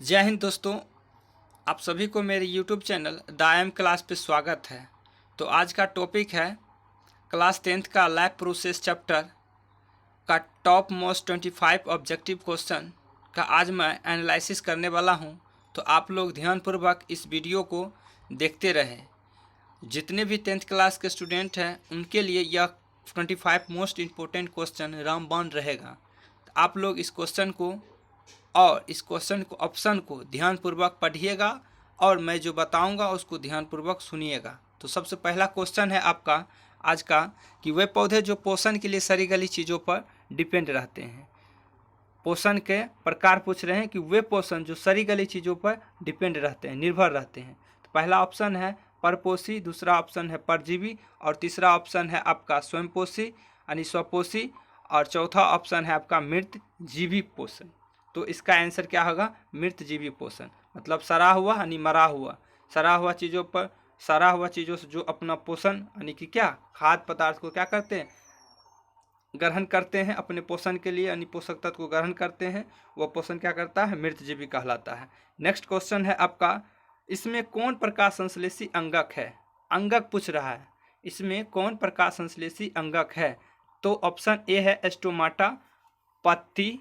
जय हिंद दोस्तों। आप सभी को मेरे YouTube channel the M class पे स्वागत है। तो आज का टॉपिक है क्लास 10th का लैब प्रोसेस चैप्टर का टॉप मोस्ट 25 ऑब्जेक्टिव क्वेश्चन का आज मैं एनालिसिस करने वाला हूं। तो आप लोग ध्यानपूर्वक इस वीडियो को देखते रहें। जितने भी 10th क्लास के स्टूडेंट हैं उनके लिए यह 25 मोस्ट इम्पोर्टेंट क्वेश्चन रामबाण रहेगा। तो आप लोग इस क्वेश्चन को और इस क्वेश्चन को ऑप्शन को ध्यानपूर्वक पढ़िएगा और मैं जो बताऊंगा उसको ध्यानपूर्वक सुनिएगा। तो सबसे पहला क्वेश्चन है आपका आज का कि वे पौधे जो पोषण के लिए सड़ी गली चीज़ों पर डिपेंड रहते हैं। पोषण के प्रकार पूछ रहे हैं कि वे पोषण जो सड़ी गली चीज़ों पर डिपेंड रहते हैं, निर्भर रहते हैं। तो पहला ऑप्शन है परपोषी, दूसरा ऑप्शन है परजीवी और तीसरा ऑप्शन है आपका स्वयंपोषी यानी स्वपोषी और चौथा ऑप्शन है आपका मृतजीवी पोषण। तो इसका आंसर क्या होगा? मृतजीवी पोषण मतलब सड़ा हुआ यानी मरा हुआ, सड़ा हुआ चीज़ों पर, सड़ा हुआ चीज़ों से जो अपना पोषण यानी कि क्या खाद्य पदार्थ को क्या करते हैं, ग्रहण करते हैं अपने पोषण के लिए, यानी पोषक तत्व को ग्रहण करते हैं, वह पोषण क्या करता है? मृतजीवी कहलाता है। नेक्स्ट क्वेश्चन है आपका, इसमें कौन प्रकाश संश्लेषी अंगक है? अंगक पूछ रहा है, इसमें कौन प्रकाश संश्लेषी अंगक है? तो ऑप्शन ए है स्टोमाटा, पत्ती,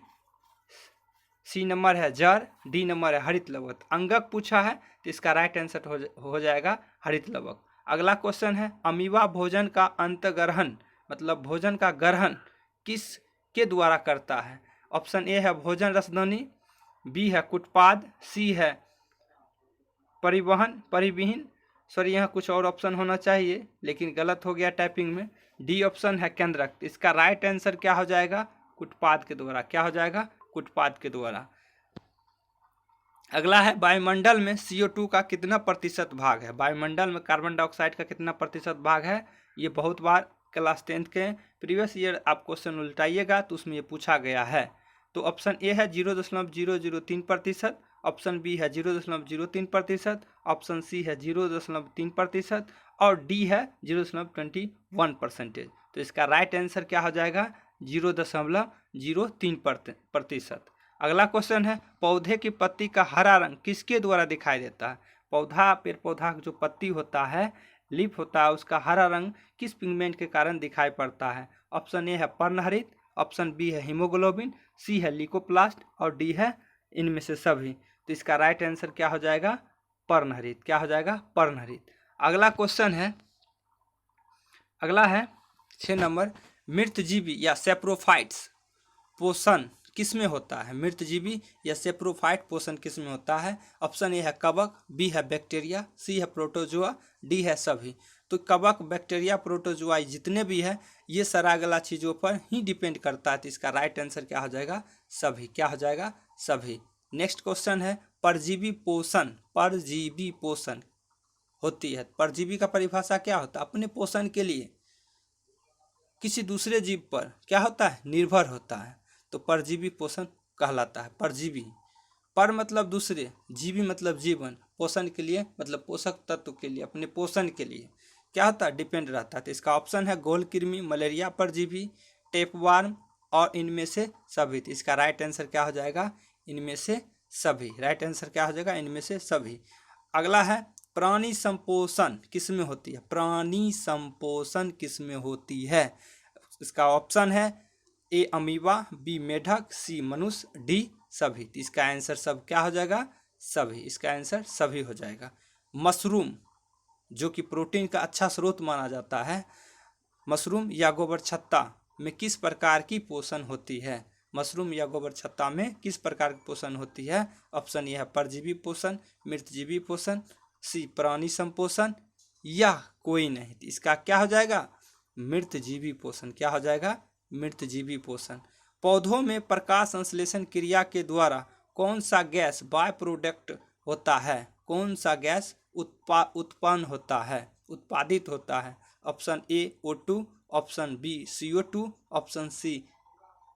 सी नंबर है जड़, डी नंबर है हरित लवक। अंगक पूछा है तो इसका राइट आंसर हो जाएगा हरित लवक। अगला क्वेश्चन है अमीबा भोजन का अंतग्रहण मतलब भोजन का ग्रहण किस के द्वारा करता है? ऑप्शन ए है भोजन रसदानी, बी है कुटपाद, सी है परिवहन, सॉरी यहाँ कुछ और ऑप्शन होना चाहिए लेकिन गलत हो गया टाइपिंग में, डी ऑप्शन है केंद्रक। इसका राइट आंसर क्या हो जाएगा? कुटपाद के द्वारा। क्या हो जाएगा? कुटपाद के द्वारा। अगला है वायुमंडल में CO2 का कितना प्रतिशत भाग है? वायुमंडल में कार्बन डाइऑक्साइड का कितना प्रतिशत भाग है? ये बहुत बार क्लास 10th के प्रीवियस ईयर आप क्वेश्चन उल्टाइएगा तो उसमें ये पूछा गया है। तो ऑप्शन ए है 0.003%, ऑप्शन बी है 0.03%, ऑप्शन सी है 0.3% और डी है 0.21%। तो इसका राइट आंसर क्या हो जाएगा? 0.03%। अगला क्वेश्चन है पौधे की पत्ती का हरा रंग किसके द्वारा दिखाई देता है? पेड़ पौधा जो पत्ती होता है, लीफ होता है, उसका हरा रंग किस पिगमेंट के कारण दिखाई पड़ता है? ऑप्शन ए है पर्णहरित, ऑप्शन बी है हीमोग्लोबिन, सी है ल्यूकोप्लास्ट और डी है इनमें से सभी। तो इसका राइट आंसर क्या हो जाएगा? पर्णहरित। क्या हो जाएगा? पर्णहरित। अगला क्वेश्चन है, अगला है 6 नंबर, मृतजीवी या सेप्रोफाइट्स पोषण किस में होता है? मृतजीवी या सेप्रोफाइट पोषण किस में होता है? ऑप्शन ए है कवक, बी है बैक्टीरिया, सी है प्रोटोजोआ, डी है सभी। तो कवक, बैक्टीरिया, प्रोटोजोआ जितने भी है ये सरागला चीज़ों पर ही डिपेंड करता है। तो इसका राइट आंसर क्या हो जाएगा? सभी। क्या हो जाएगा? सभी। नेक्स्ट क्वेश्चन है परजीवी पोषण, परजीवी पोषण होती है। परजीवी का परिभाषा क्या होता है? अपने पोषण के लिए किसी दूसरे जीव पर क्या होता है? निर्भर होता है। तो परजीवी पोषण कहलाता है। परजीवी, पर मतलब दूसरे, जीवी मतलब जीवन, पोषण के लिए मतलब पोषक तत्व के लिए, अपने पोषण के लिए क्या होता है? डिपेंड रहता है। तो इसका ऑप्शन है गोल कृमि, मलेरिया परजीवी, टेपवार्म और इनमें से सभी। तो इसका राइट आंसर क्या हो जाएगा? इनमें से सभी। राइट आंसर क्या हो जाएगा? इनमें से सभी। अगला है प्राणी संपोषण किस में होती है? प्राणी संपोषण किस में होती है? इसका ऑप्शन है ए अमीबा, बी मेढक, सी मनुष्य, डी सभी। तो इसका आंसर सब क्या हो जाएगा? सभी। इसका आंसर सभी हो जाएगा। मशरूम जो कि प्रोटीन का अच्छा स्रोत माना जाता है, मशरूम या गोबर छत्ता में किस प्रकार की पोषण होती है? मशरूम या गोबर छत्ता में किस प्रकार की पोषण होती है? ऑप्शन ए है परजीवी पोषण, मृतजीवी पोषण, सी प्राणी संपोषण या कोई नहीं। तो इसका क्या हो जाएगा? मृतजीवी पोषण। क्या हो जाएगा? मृतजीवी पोषण। पौधों में प्रकाश संश्लेषण क्रिया के द्वारा कौन सा गैस बाय प्रोडक्ट होता है? कौन सा गैस उत्पन्न होता है, उत्पादित होता है? Option A O2, option B CO2, option C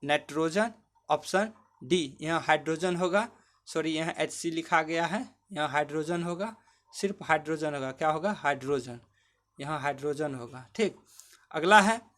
nitrogen, option D यहाँ हाइड्रोजन होगा, सॉरी यहाँ HC लिखा गया है, यहाँ हाइड्रोजन होगा, सिर्फ हाइड्रोजन होगा। क्या होगा? हाइड्रोजन। यहाँ हाइड्रोजन होगा। ठीक। अगला है,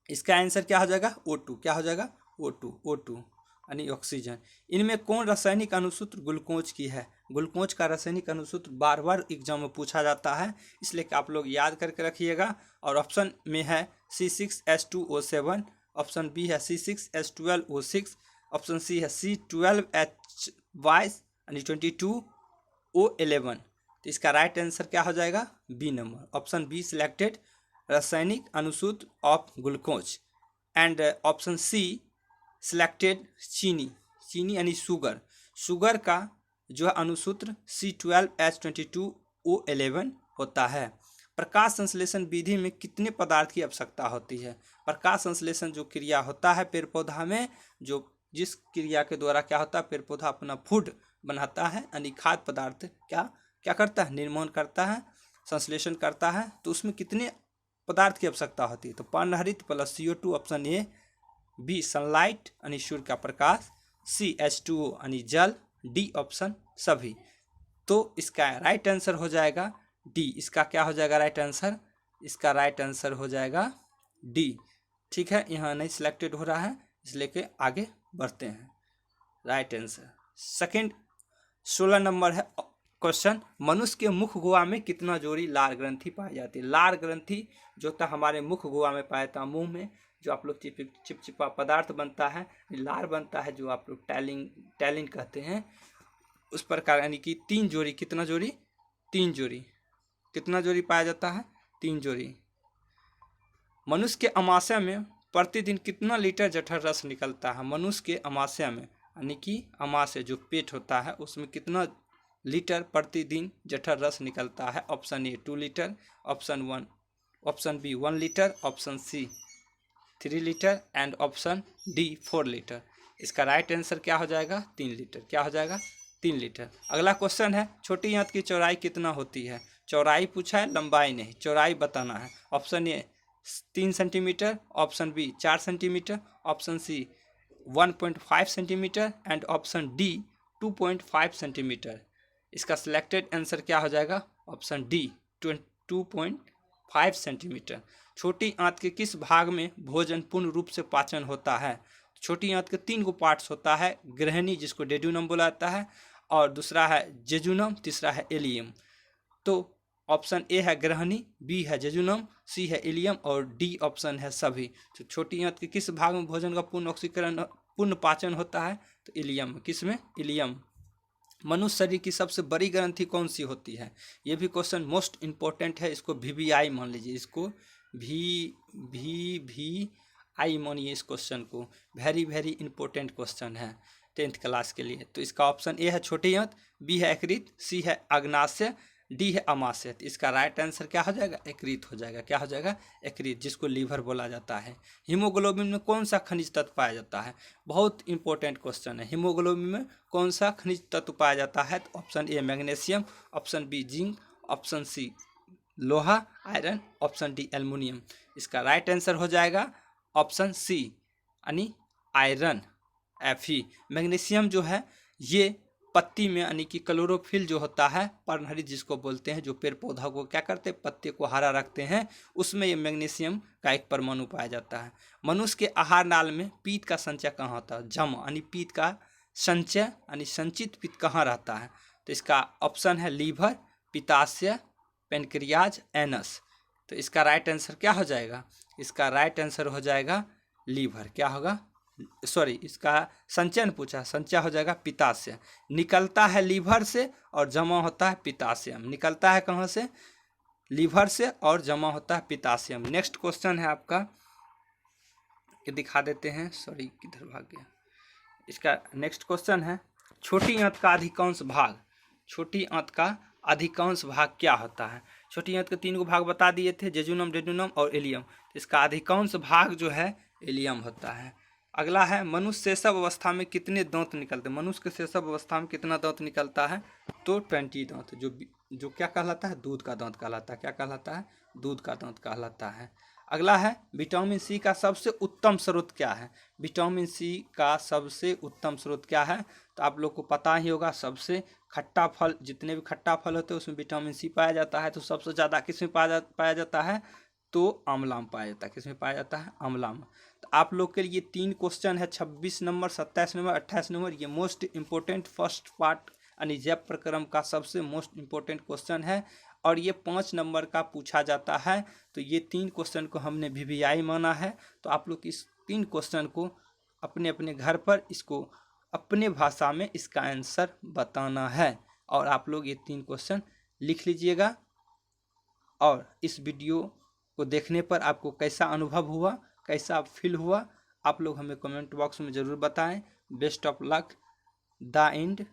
इसका आंसर क्या हो जाएगा? O2। क्या हो जाएगा? O2। यानी ऑक्सीजन। इनमें कौन रासायनिक अनुसूत्र ग्लूकोज की है? ग्लूकोज का रासायनिक अनुसूत्र बार बार एग्जाम में पूछा जाता है, इसलिए कि आप लोग याद करके रखिएगा। और ऑप्शन में है C6H2O7, ऑप्शन बी है C6H12O6, ऑप्शन सी है C12H22 यानी 22O11। तो इसका राइट आंसर क्या हो जाएगा? B number, option B selected रासायनिक अनुसूत्र of glucose. And option C selected चीनी, चीनी यानी शुगर, शुगर का जो है अनुसूत्र C12H22O11 होता है। प्रकाश संश्लेषण विधि में कितने पदार्थ की आवश्यकता होती है? प्रकाश संश्लेषण जो क्रिया होता है पेड़ पौधा में, जो जिस क्रिया के द्वारा क्या होता है, पेड़ पौधा अपना फूड बनाता है यानी खाद्य पदार्थ क्या करता है, निर्माण करता है, संश्लेषण करता है, तो उसमें कितने पदार्थ की आवश्यकता होती है? तो पर्णहरित plus CO2 option A, B sunlight यानी सूर्य का प्रकाश, सी H2O यानी जल, डी ऑप्शन सभी। तो इसका राइट आंसर हो जाएगा डी। इसका क्या हो जाएगा राइट आंसर? इसका राइट आंसर हो जाएगा डी। ठीक है, यहाँ नहीं सिलेक्टेड हो रहा है, इसलिए के आगे बढ़ते हैं। राइट आंसर सेकंड 16 नंबर है क्वेश्चन, मनुष्य के मुख गुहा में कितना जोड़ी लार ग्रंथि पाई जाती है? लार ग्रंथि जो होता है हमारे मुख गुहा में पाया जाता है, मुंह में जो आप लोग चिपचिपा पदार्थ बनता है, लार बनता है, जो आप लोग टैलिन कहते हैं, उस प्रकार यानी कि 3 जोड़ी, कितना जोड़ी? 3 जोड़ी। कितना जोड़ी पाया जाता है? 3 जोड़ी। मनुष्य के अमाशय में प्रतिदिन कितना लीटर जठर रस निकलता है? मनुष्य के अमाशय में यानी कि अमाशय जो पेट होता है उसमें कितना लीटर प्रतिदिन जठर रस निकलता है? Option A 2 litre, option B 1 litre, option C 3 litre and option D 4 litre. इसका राइट आंसर क्या हो जाएगा? 3 लीटर। क्या हो जाएगा? 3 लीटर। अगला क्वेश्चन है, छोटी आंत की चौड़ाई कितना होती है? चौड़ाई पूछा है, लंबाई नहीं, चौड़ाई बताना है। Option A 3 centimetre, option B 4 centimetre, option C 1.5 centimetre and option D 2.5 centimetre. इसका सिलेक्टेड आंसर क्या हो जाएगा? Option D 2.5 centimetre. छोटी आंत के किस भाग में भोजन पूर्ण रूप से पाचन होता है? छोटी आंत के 3 गो पार्ट्स होता है, ग्रहणी जिसको डेड्यूनम बोला जाता है, और दूसरा है जेजुनम, तीसरा है इलियम। तो ऑप्शन ए है ग्रहणी, बी है जेजुनम, सी है इलियम और डी ऑप्शन है सभी। तो छोटी आंत के किस भाग में भोजन का पूर्ण ऑक्सीकरण पूर्ण पाचन होता है? तो इलियम। किस में? इलियम। मनुष्य शरीर की सबसे बड़ी ग्रंथि कौन सी होती है? ये भी क्वेश्चन मोस्ट इंपॉर्टेंट है, इसको VVI मान लीजिए, इसको VVI मानिए इस क्वेश्चन को, वेरी वेरी इंपॉर्टेंट क्वेश्चन है 10th क्लास के लिए। तो इसका ऑप्शन ए है छोटी आंत, बी है यकृत, सी है अग्नाशय, डी है अमाशय। तो इसका राइट आंसर क्या हो जाएगा? यकृत हो जाएगा। क्या हो जाएगा? यकृत, जिसको लीवर बोला जाता है। हीमोग्लोबिन में कौन सा खनिज तत्व पाया जाता है? बहुत इंपॉर्टेंट क्वेश्चन है। हीमोग्लोबिन में कौन सा खनिज तत्व पाया जाता है? तो option A magnesium, option B zinc, option C लोहा आयरन, ऑप्शन डी एल्युमिनियम। इसका राइट आंसर हो जाएगा ऑप्शन सी यानी आयरन, Fe। मैग्नीशियम जो है ये पत्ती में यानी कि क्लोरोफिल जो होता है, पर्णहरित जिसको बोलते हैं, जो पेड़ पौधा को क्या करते हैं, पत्ते को हरा रखते हैं, उसमें ये मैग्नीशियम का एक परमाणु पाया जाता है। मनुष्य के आहार नाल में पीत का संचय कहाँ होता है? जमा यानी पीत का संचय यानी संचित पीत कहाँ रहता है? तो इसका ऑप्शन है लीवर, पित्ताशय, पेनक्रियाज, एनस। तो इसका राइट आंसर क्या हो जाएगा? इसका राइट आंसर हो जाएगा लीवर। क्या होगा? सॉरी, इसका संचयन पूछा, संचय हो जाएगा पित्ताशय। निकलता है लीवर से और जमा होता है पित्ताशयम। निकलता है कहाँ से? लीवर से और जमा होता है पित्ताशयम। नेक्स्ट क्वेश्चन है आपका, ये दिखा देते हैं, सॉरी किधर भाग गया। इसका नेक्स्ट क्वेश्चन है, छोटी आंत का अधिकांश भाग, छोटी आंत का अधिकांश भाग क्या होता है? छोटी आंत के 3 गो भाग बता दिए थे, जेजुनम, डेड्यूनम और इलियम। इसका अधिकांश भाग जो है इलियम होता है। अगला है, मनुष्य शैशव अवस्था में कितने दांत निकलते हैं? मनुष्य के शैशव अवस्था में कितना दांत निकलता है? तो 20 दांत, जो क्या कहलाता है? दूध का दांत कहलाता है। क्या कहलाता है? दूध का दांत कहलाता है। अगला है, विटामिन सी का सबसे उत्तम स्रोत क्या है? विटामिन सी का सबसे उत्तम स्रोत क्या है? तो आप लोग को पता ही होगा, सबसे खट्टा फल, जितने भी खट्टा फल होते हैं उसमें विटामिन सी पाया जाता है। तो सबसे ज़्यादा किस में पाया जाता है? तो आंवला में पाया जाता है। किस में पाया जाता है? आंवला में। तो तो आप लोग के लिए 3 क्वेश्चन है, 26 नंबर, 27 नंबर, 28 नंबर। ये मोस्ट इम्पोर्टेंट फर्स्ट पार्ट यानी जैव प्रक्रम का सबसे मोस्ट इम्पोर्टेंट क्वेश्चन है और ये 5 नंबर का पूछा जाता है। तो ये 3 क्वेश्चन को हमने VVI माना है। तो आप लोग इस 3 क्वेश्चन को अपने अपने घर पर इसको अपने भाषा में इसका आंसर बताना है और आप लोग ये 3 क्वेश्चन लिख लीजिएगा। और इस वीडियो को देखने पर आपको कैसा अनुभव हुआ, कैसा फील हुआ, आप लोग हमें कमेंट बॉक्स में ज़रूर बताएं। Best of luck. The end.